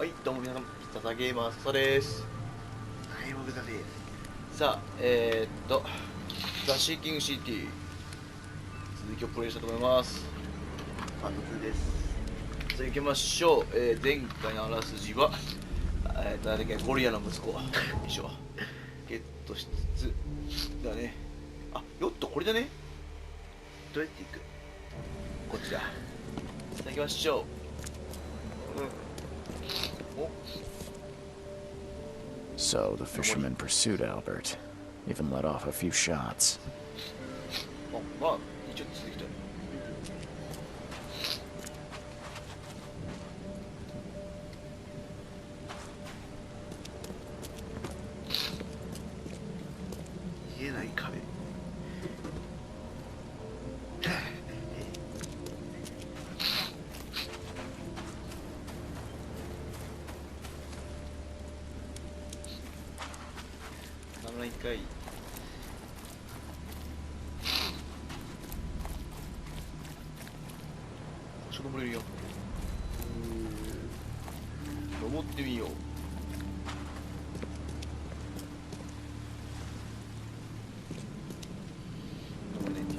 はい、どうも皆さん、ササゲーマーササです。はい、僕だです。さあ、ザ・シーキングシティ、続きをプレイしたいと思います。パート2です。さあ、行きましょう。前回のあらすじは、誰だっけ、ゴリラの息子、一緒。ゲットしつつ、だね。あ、ヨット、これだね。どうやって行く？こっちだ。さあ、行きましょう。So the fisherman pursued Albert, even let off a few shots. あ、まあ、一応続きたい。見えない壁。一回登れるよ。登ってみよう。登れねえって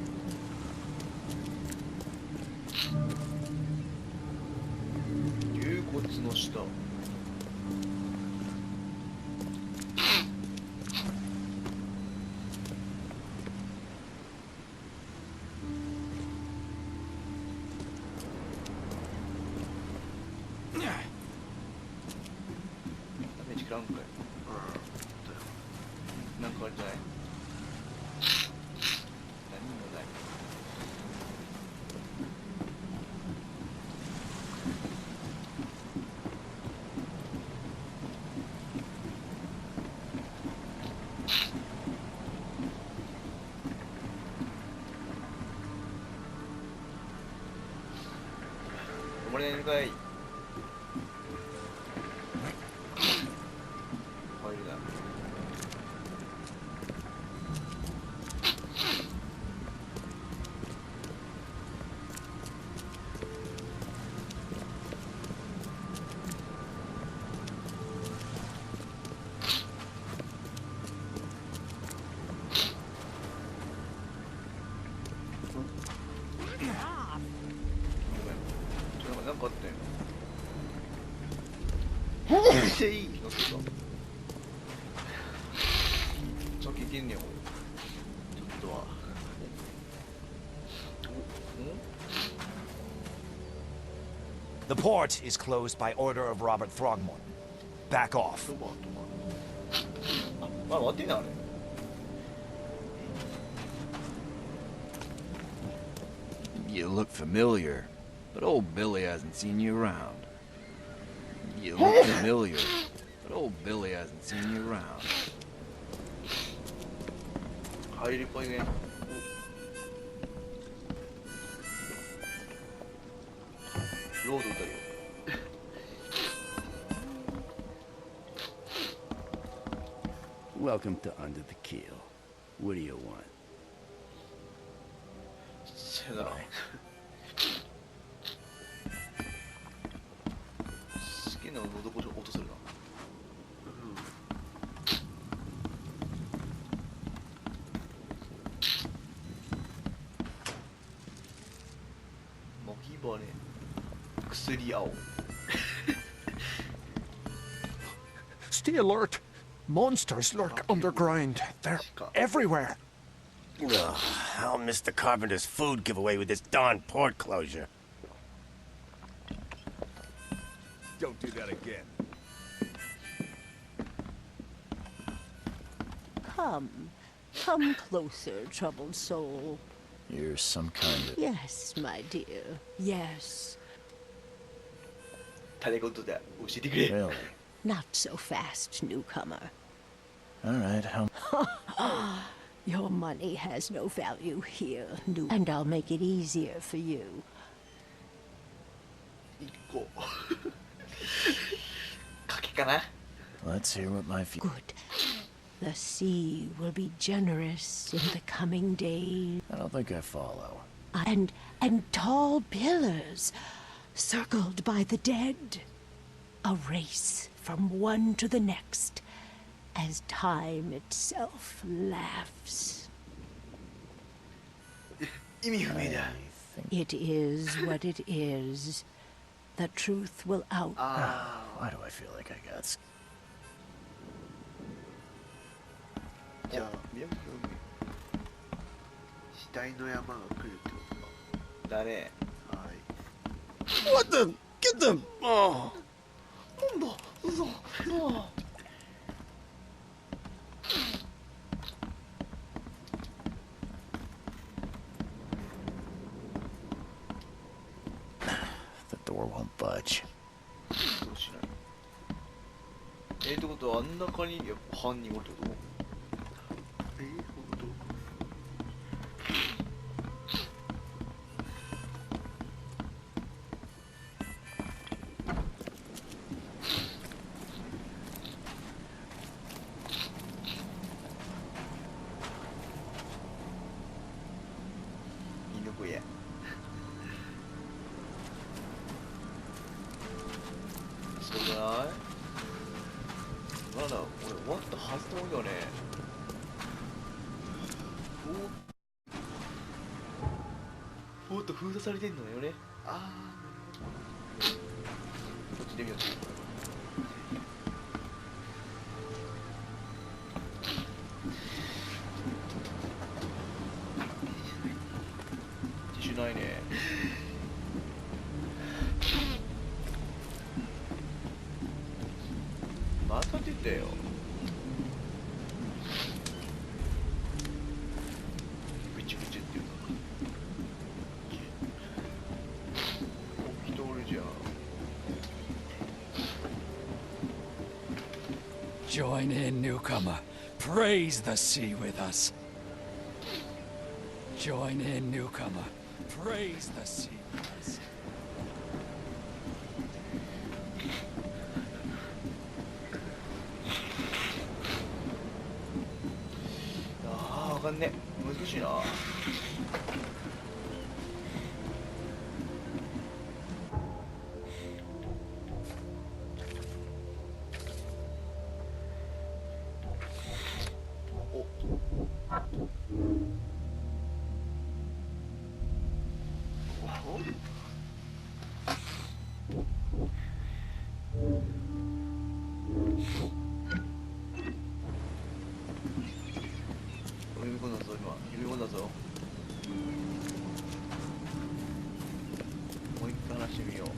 いう。竜骨の下。なんかなんかあれじゃない？何もない。止まれないのかい。なんかあったよ。めっちゃいいのってさ。さっきいけんねや、これ。ちょっとは。The port is closed by order of Robert Throgmorton. Back off. あ、まあ待ってんな、あれ。You look familiar, but old Billy hasn't seen you around. You look familiar, but old Billy hasn't seen you around. 入りっぽいね。ロード歌うよ。Welcome to Under the Keel. What do you want? せやな。好きなのどこ落とせるな。巻きバネ。薬青。Stay alert. Monsters lurk underground. They're everywhere. Ugh, I'll miss the carpenter's food giveaway with this darn port closure. Don't do that again. Come closer, troubled soul. You're some kind of... Yes, my dear, yes. タレコとで教えてくれ。 Really? Not so fast, newcomer. All right, how... Your money has no value here, and I'll make it easier for you. 1個。賭けかな。 Let's hear what my... Good. The sea will be generous in the coming days. I don't think I follow. And tall pillars, circled by the dead. A race from one to the next, as time itself laughs. 意味不明だ。 It is what it is. The truth will out. Why do I feel like I got... じゃあ、宮城海死体の山が来るってことだね。か。はい。 What the? Get the. Oh. なんだ嘘嘘 The door won't budge. どうしないってことはあん中にやっぱ犯人おるってことほんと犬小屋そうじゃないまだ俺終わったはずと思うよねおっと封鎖されてんのよねあこっちで見ようティッシュないねまた出たよぐちゅぐちゅっていうかお人おるじゃん Join in, newcomer. Praise the sea with us. Join in, newcomer. Praise the sea with us. ああわかんね難しいな読み込んだぞ今読み込んだぞもう一回話してみよう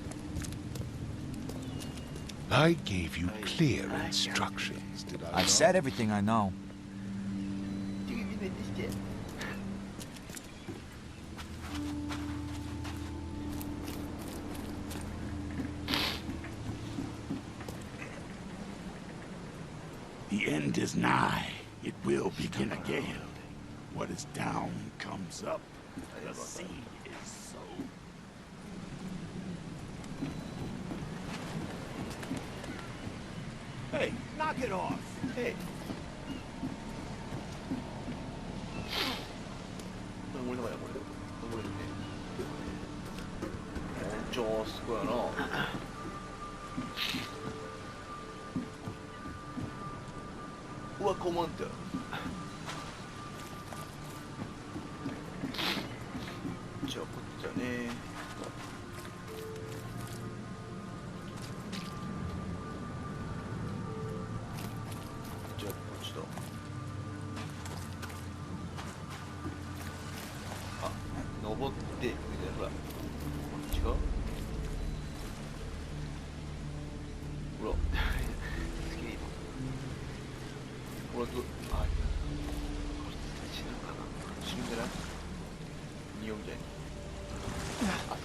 I gave you clear instructions, did I I've not? said everything I know. 手指出てきて The end is nigh. It will begin again. What is down comes up. The sea is so. Hey, knock it off. へい登りながらこれ登れるねじゃあすごいやなうわコマンドじゃあこっちだねじゃあこっちだあ登ってみたいなほらこっちがほら次にほらどあ死ぬかな死ぬんじゃない匂いみたいにあそっか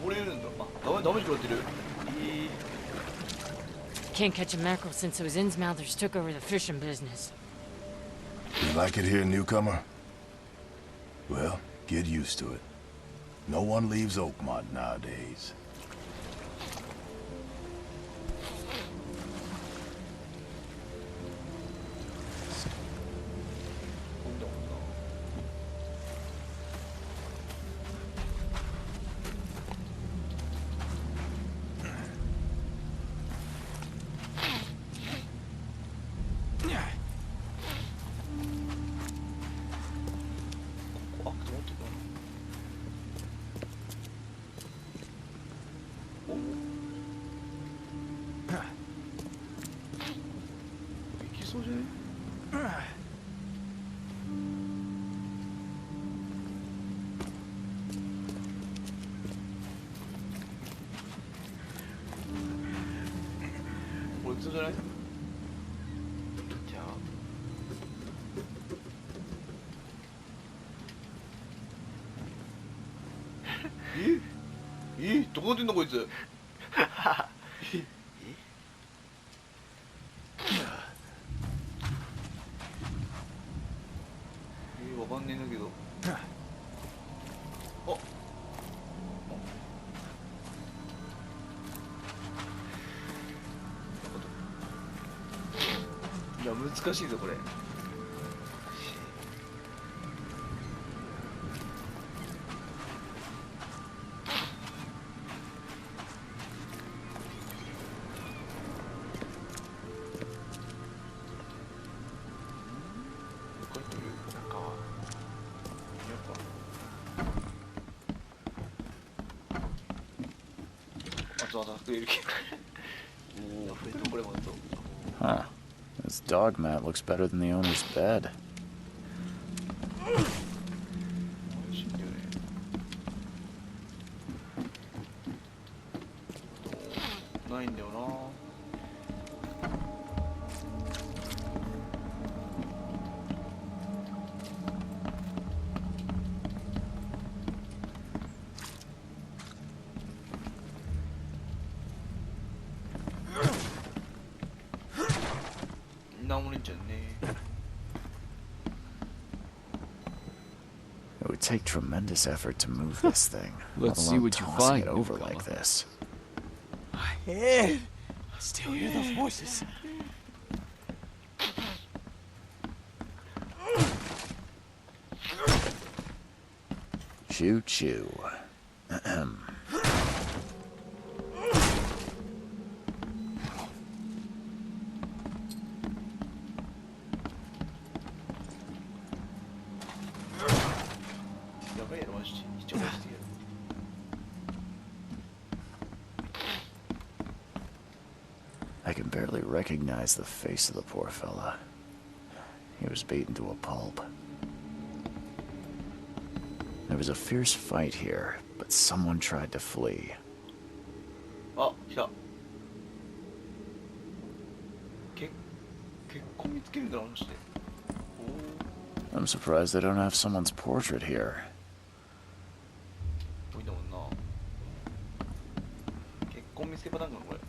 登れるんだあダメージ食らってる Can't catch a mackerel since those Innsmouthers took over the fishing business. You like it here, newcomer? Well, get used to it. No one leaves Oakmont nowadays. そうじゃね？こいつじゃない？じゃあどこ出てんのこいつ。わかんねえんだけど。あ、いや難しいぞこれ。中はあとはくれるけど。おお、これもと。Huh. This dog mat looks better than the owner's bed. 死んだよね。ないんだよな。なんもねえじゃんね。It would take tremendous effort to move this thing. Let's let see alone what you tossing find, it over newcomer. like this. Ed! I still hear those voices. Choo choo. Ahem. やばいやろマジで。一応してやる。I can barely recognize the face of the poor fella. He was beaten to a pulp. There was a fierce fight here, but someone tried to flee. あ、来た。結婚見つけるんだな、マジで。お I'm surprised they don't have someone's portrait here. お、いいんだもんな。結婚見つけパターンかな、これ。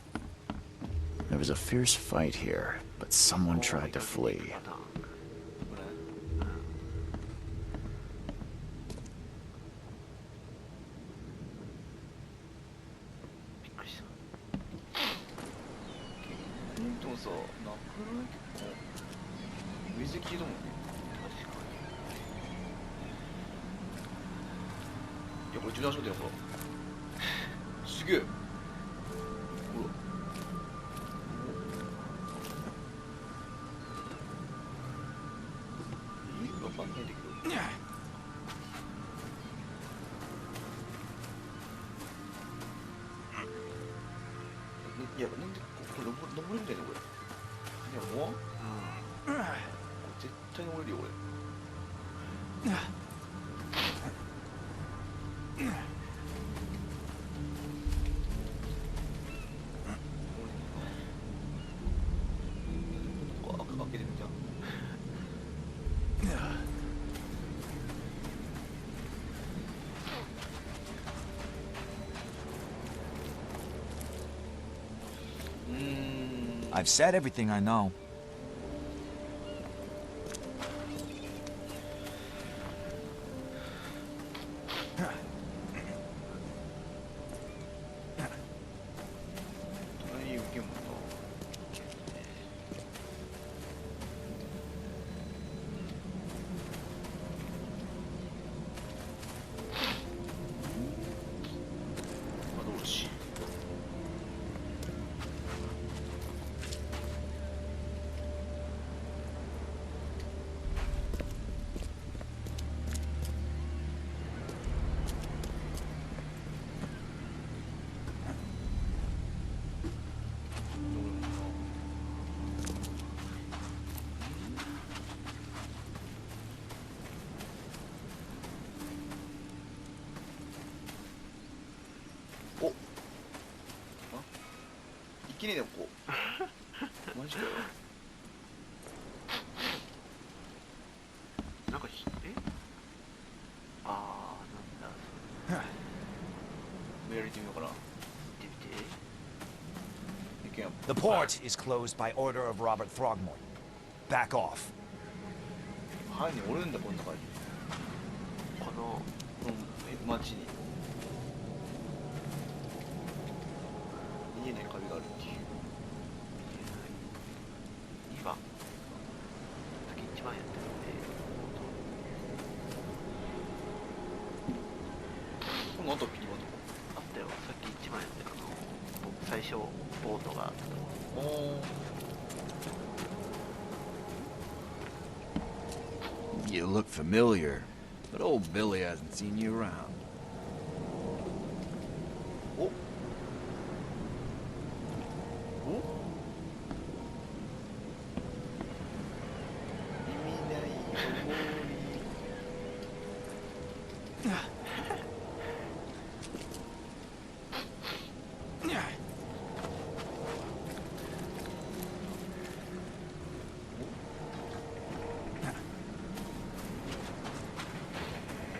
There was a fierce fight here, but someone tried to flee. パターン。これ。びっくりした。でもさ、なくない結構。水着だもんね。確かいや、これ自分で足元やほら。すげえ。ほら。わかんないんだけど。いや、なんでこれ登れるんだよね、これ。いや、もうこれ絶対登れるよ、俺。開けてみた。I've said everything I know. きねえのここ。マジかよ。なんかあー、なんだメール行ってみようかな。行ってみて。いけん。 The port is closed by order of Robert Throgmorton. Back off. 犯人おるんだこの中に。このこの街に。見えない壁があるっていう。2番、さっき1番やってるんで、この後ピリマとこ。あったよ、さっき1番やってる最初ボートがあったところ。おー。You look familiar, but old Billy hasn't seen you around. おお意味ない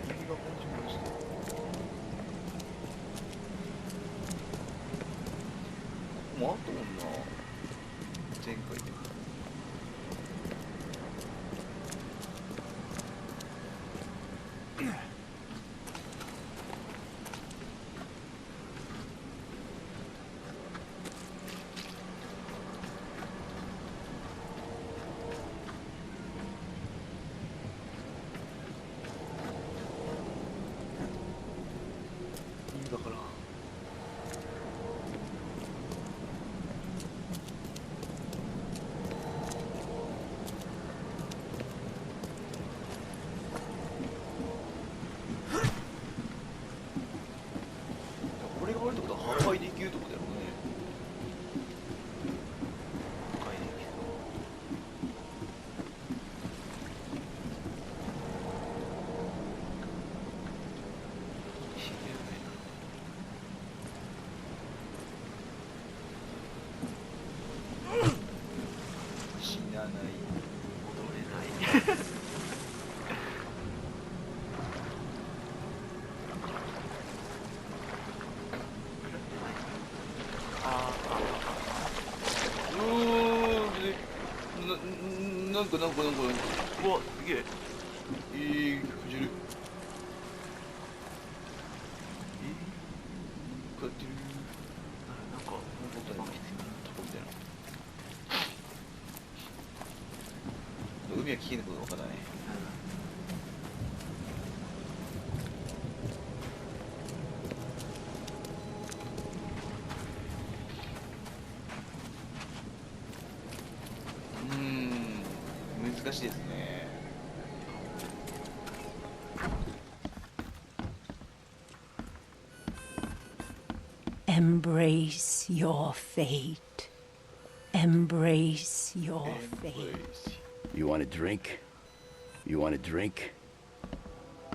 思いが本当にしてもうあったもんな前回で。意味だからこれがあるってことは破壊できるってことだろうね。破壊できそう。死んでるね。死なない。戻れない。うーん、なんか、うわ、すげえ。じる。こうやってる。なんか、タコみたいな。海は危険なことが分からない。難しいですね。Embrace your fate. Embrace your fate. You want a drink? You want a drink?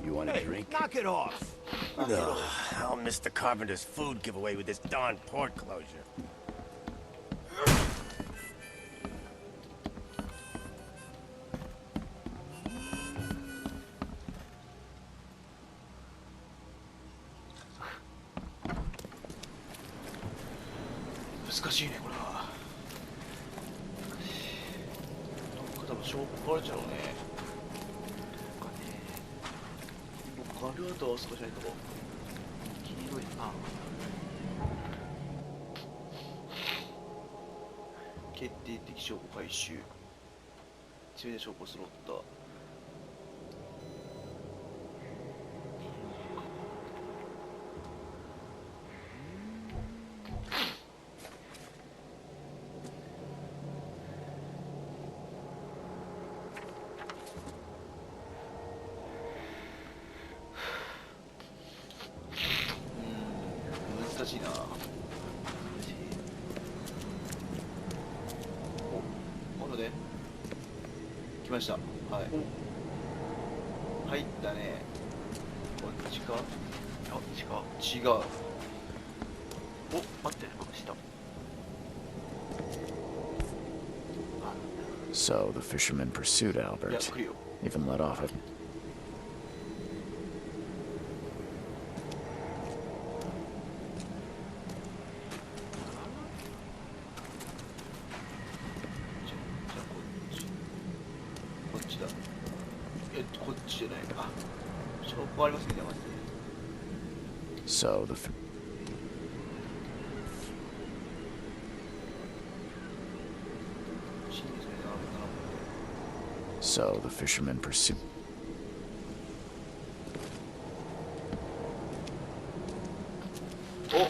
You want a Hey, drink? knock it off. Ugh, I'll miss the carpenter's food giveaway with this darn port closure. 難しいねこれは。なんか多分証拠があるじゃろうね。僕あるあとは少しないとこ。黄色いな。決定的証拠回収。致命的証拠スロット。難しいな。お、なので来ました。はい。入ったね。こっちか。あ、違う。違う。お、待って、この下。So the fisherman pursued Albert, even let off at... So the... So the fisherman pursued... Oh!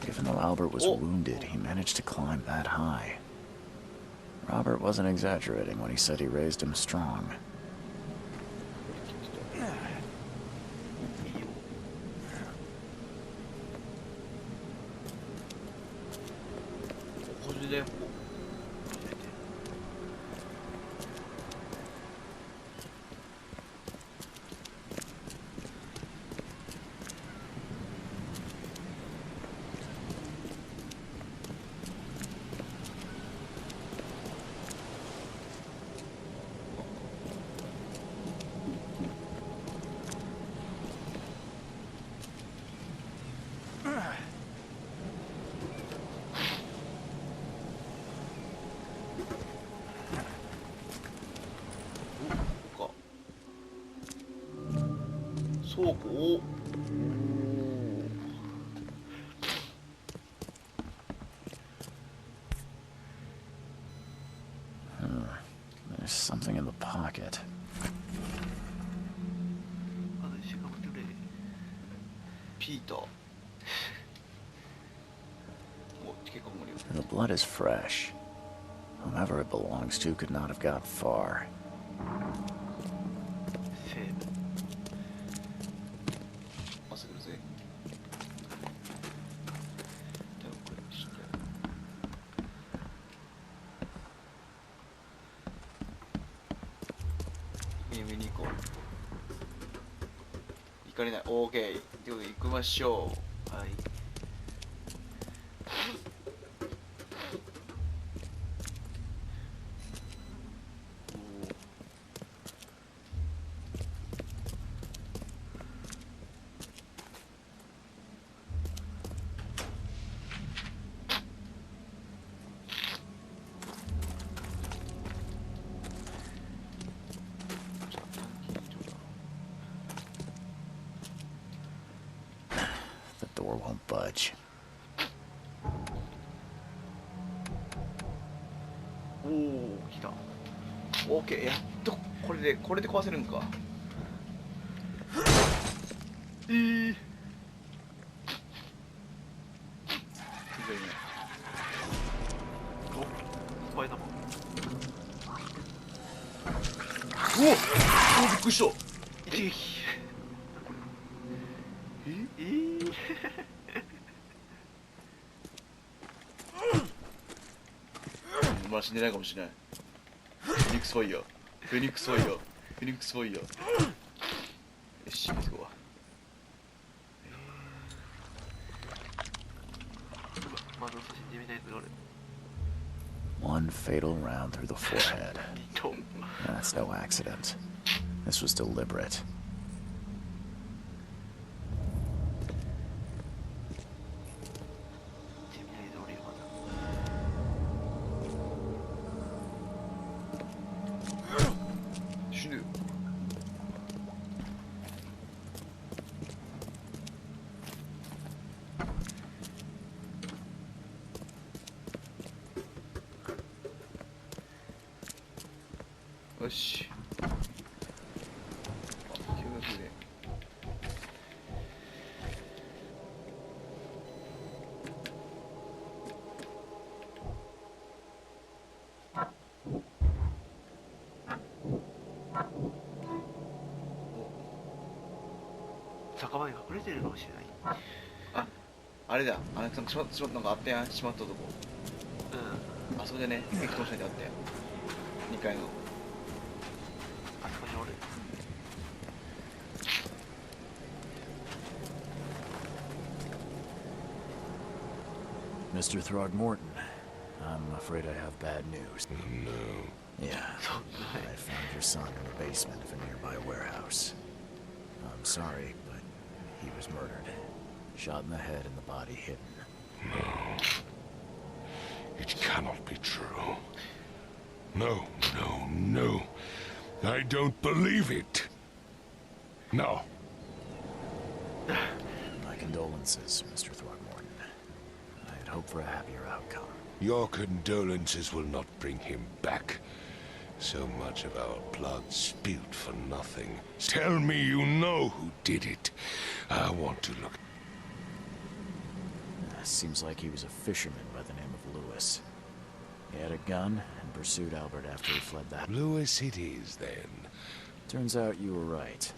Even though Albert was wounded, he managed to climb that high. Robert wasn't exaggerating when he said he raised him strong. There's something in the pocket. The blood is fresh. Whomever it belongs to could not have got far. OK ということで行きましょう。はい。Door won't budge. おお、来た。OK、やっとこれで壊せるんか。スパイダーマン。うお、びっくりした。一撃。まあ死んでないかもしれない。フェニックスファイヤー、フェニックスファイヤー、フェニックスファイヤー。よし、行こう。まだ写真で見たやつがある。One fatal round through the forehead. That's no accident. This was deliberate.よし。墓場に隠れてるかもしれない。あ、あれだ、なんかしまったのがあったやん、しまったとこ。うん。あそこでね、激闘したんであったやん。2階の。あそこにおる。Mr. Throgmorton, I'm afraid I have bad news. No. Yeah, I found your son in the basement of a nearby warehouse. I'm sorry, but he was murdered. Shot in the head and the body hidden. No. It cannot be true. No, no, no. I don't believe it. No. My condolences, Mr. Throgmorton. I had hoped for a happier outcome. Your condolences will not bring him back. So much of our blood spilled for nothing. Tell me you know who did it. I want to look. Seems like he was a fisherman by the name of Lewis. He had a gun and pursued Albert after he fled the... Lewis it is, then. Turns out you were right.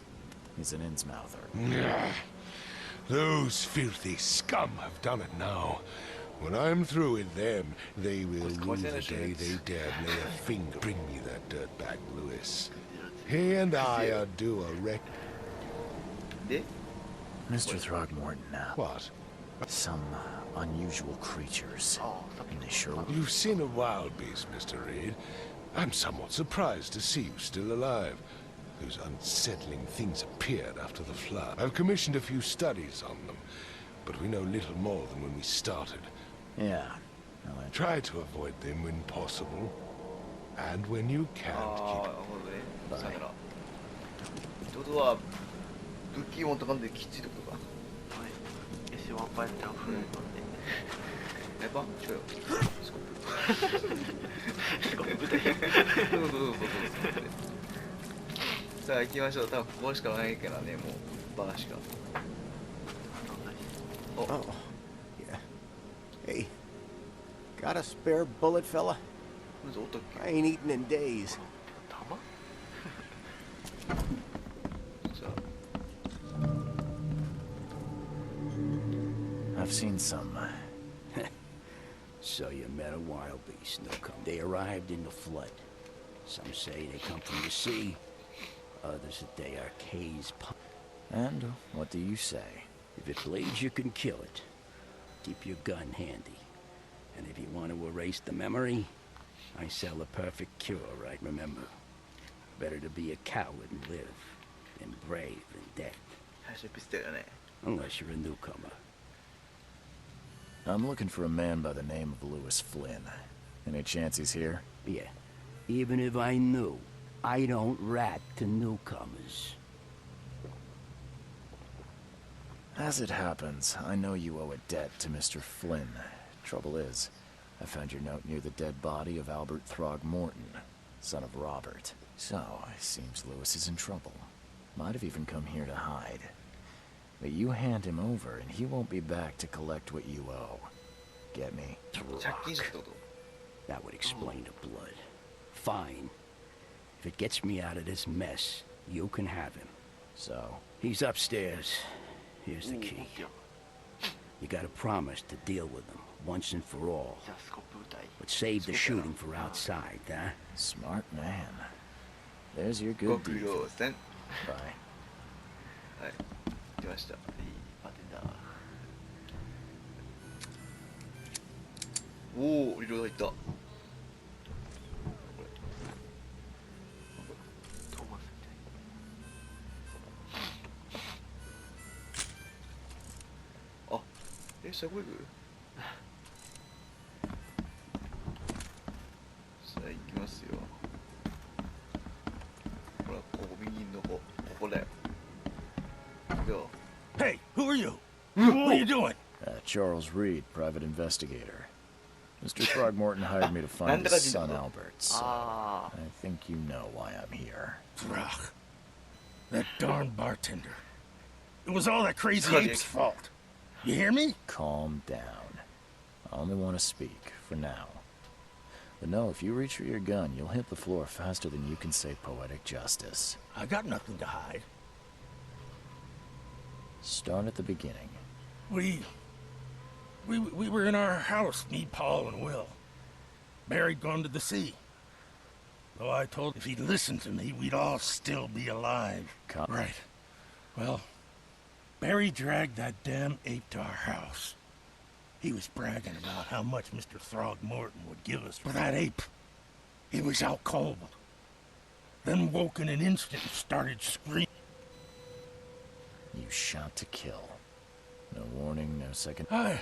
He's an Innsmouther. Yeah. Those filthy scum have done it now. When I'm through with them, they will rue the day they dared lay a finger. Bring me that dirtbag, Lewis. He and I are due a wreck. Mr. Throgmorton, What? some unusual creatures. And they sure... You've seen a wild beast, Mr. Reed. I'm somewhat surprised to see you still alive. Those unsettling things appeared after the flood. I've commissioned a few studies on them, but we know little more than when we started. Yeah. Well, Try to avoid them when possible. And when you can't, ああ、なるほどね。さよなら。ってことは、武器を持った感じできっちりってことか。はい。よし、ワンパイターフライパンで。やっぱ違うよ。スコップ。スコップで。そうそうそうそう。さあ行きましょう。多分ここしかないからね、もうバーしか。お。 Oh, yeah. Hey, got a spare bullet, fella? I ain't eaten in days. I've seen some. So you met a wild beast, no come. They arrived in the flood. Some say they come from the sea. Others that they are K's. And what do you say? If it bleeds, you can kill it. Keep your gun handy. And if you want to erase the memory, I sell a perfect cure, right? Remember, better to be a coward and live than brave and dead. Unless you're a newcomer. I'm looking for a man by the name of Lewis Flynn. Any chance he's here? Yeah. Even if I knew, I don't rat to newcomers. As it happens, I know you owe a debt to Mr. Flynn. Trouble is, I found your note near the dead body of Albert Throgmorton, son of Robert. So, it seems Lewis is in trouble. Might have even come here to hide. But you hand him over, and he won't be back to collect what you owe. Get me? That would explain the blood. Fine. If it gets me out of this mess, you can have him. So? He's upstairs. Here's the key. You gotta promise to deal with him, once and for all. But save the shooting for outside, huh? Smart man. There's your good deal. Bye. はい。来ました。いいパテだ。おお、いろいろ入った。これ。トーマスみたい。あ、最後行く？さあ行きますよ。ほら、ここ右のここだよ。Go. Hey, who are you? What are you doing? Charles Reed, private investigator. Mr. Throgmorton hired me to find his son Albert, so I think you know why I'm here. Throg. That darn bartender. It was all that crazy ape's fault. You hear me? Calm down. I only want to speak, for now. But no, if you reach for your gun, you'll hit the floor faster than you can say poetic justice. I got nothing to hide. Start at the beginning. We were in our house, me, Paul, and Will. Barry'd gone to the sea. Though I told if he'd listened to me, we'd all still be alive. Right. Well, Barry dragged that damn ape to our house. He was bragging about how much Mr. Throgmorton would give us for that ape. He was out cold. Then woke in an instant and started screaming. You shot to kill. No warning, no second... I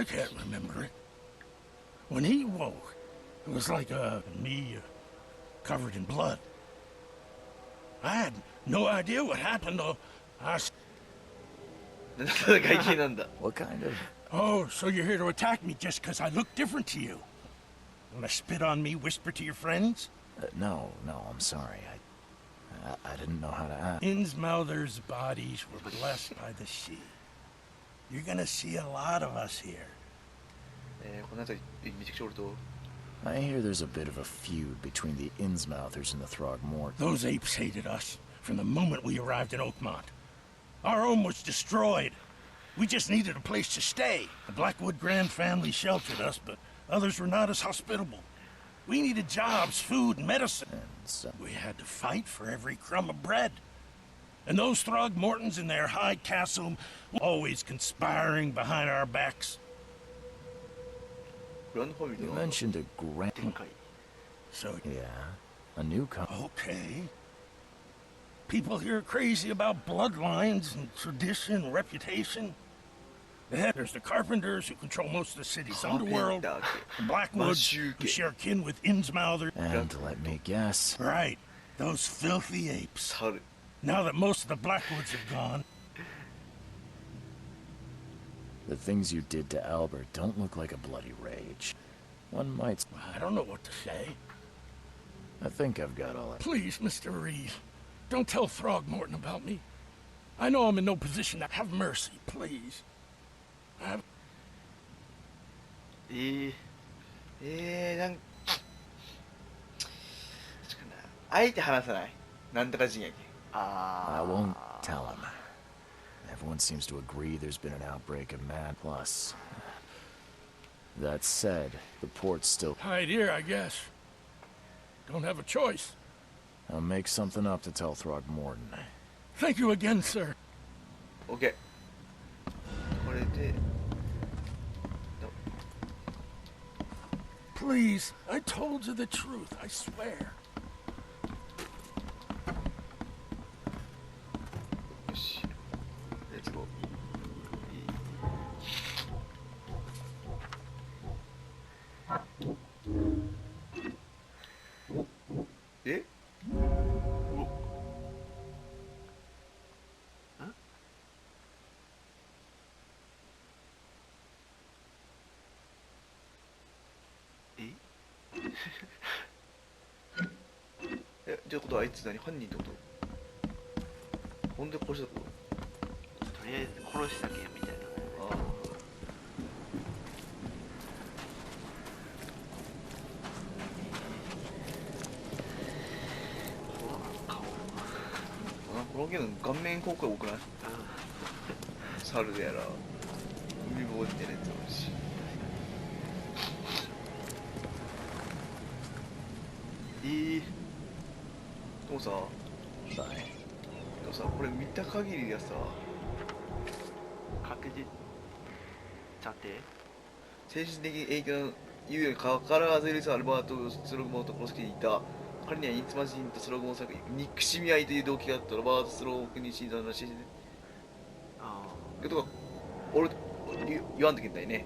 can't remember it. When he woke, it was like me covered in blood. I had no idea what happened, though. What kind of... Oh, so you're here to attack me just because I look different to you? Wanna spit on me, whisper to your friends? No, I'm sorry. I didn't know how to act. Innsmouther's bodies were blessed by the sea. You're gonna see a lot of us here. I hear there's a bit of a feud between the Innsmouthers and the Throgmorton. Those apes hated us from the moment we arrived in Oakmont. Our home was destroyed. We just needed a place to stay. The Blackwood Grand family sheltered us, but others were not as hospitable. We needed jobs, food, and medicine. And so... We had to fight for every crumb of bread. And those Throgmortons in their high castle were always conspiring behind our backs. You mentioned a grand... So... Yeah, a newcomer. Okay. People here are crazy about bloodlines and tradition and reputation. Then there's the Carpenters, who control most of the city's underworld. The Blackwoods, who share kin with Innsmouther. And let me guess. Right. Those filthy apes. Now that most of the Blackwoods have gone... The things you did to Albert don't look like a bloody rage. One might... I don't know what to say. I think I've got all that. Please, Mr. Reed, don't tell Throgmorton about me. I know I'm in no position to have mercy, please. なんあえて話さない。なんとか人やけ。I won't tell him. Everyone seems to agree there's been an outbreak of mad plus. That said, the port's still... Hide here, I guess. Don't have a choice. I'll make something up to tell Throgmorton. Thank you again, sir. Okay. これで... Please, I told you the truth, I swear. よし。レッツゴー。え？ってことはあいつ何犯人ってこと？ほんで殺したってこと？とりあえず殺したけんみたいな。ああ。このゲーム顔面広告多くない？猿でやら海坊主みたいなやつもあるし。でもさ、これ見た限りではさ、確実査定精神的影響の猶予にかかわらずエリス・アルバート・スログモーと殺す気にいた。彼にはインツマ人とスログモー作憎しみ合いという動機があったロバート・スロークに死んだらしいね。ああ。とか、俺言わんときんだいね。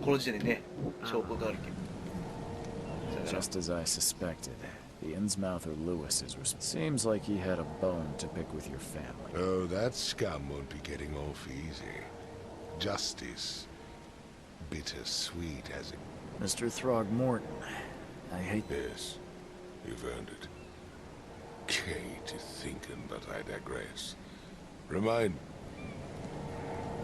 この時点でね、証拠があるけん。Just as I suspected. The Innsmouther Lewis seems like he had a bone to pick with your family. Oh, that scum won't be getting off easy. Justice. Bittersweet, as it... Mr. Throgmorton, I hate... Yes, you've earned it. Kay to thinking, but I digress. Remind...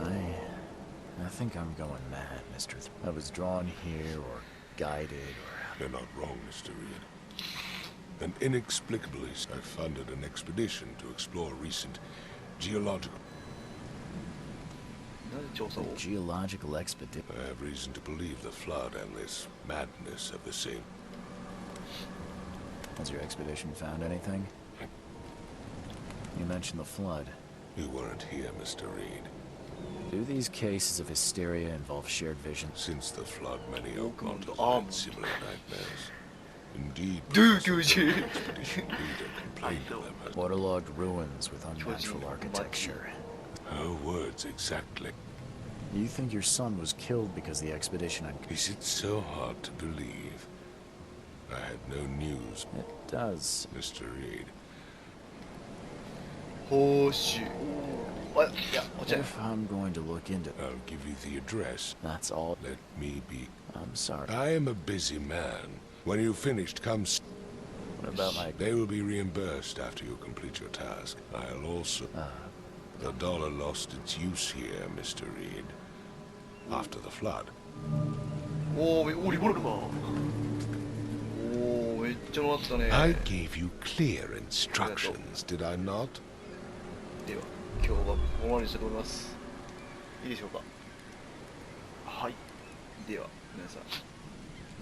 I think I'm going mad, Mr. I was drawn here, or guided, or... You're not wrong, Mr. Reed. And inexplicably, I funded an expedition to explore recent Geological. なんで調査を Geological expedition. I have reason to believe the flood and this madness of the sea. Has your expedition found anything? You mentioned the flood. You weren't here, Mr. Reed. Do these cases of hysteria involve shared vision? Since the flood, many Oakmont have had similar nightmares. Indeed, expedition leader complained of them as Waterlogged ruins with unnatural architecture. her words exactly. You think your son was killed because the expedition had... Is it so hard to believe? I had no news. It does. Mr. Reed. 報酬あ、いや、こちら If I'm going to look into... I'll give you the address. That's all. Let me be. I'm sorry. I am a busy man. When you've finished, come. What about my... They will be reimbursed after you complete your task. I'll also. The dollar lost its use here, Mr. Reed. After the flood. おー、リボルバーおー、めっちゃ回ってたね I gave you clear instructions, did I not? では、今日はここまでにしたいと思いますいいでしょうかはい。では、皆さん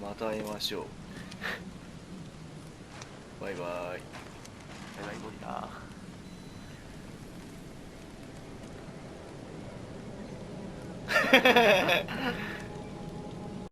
また会いましょうバイバイバイバイゴリラ。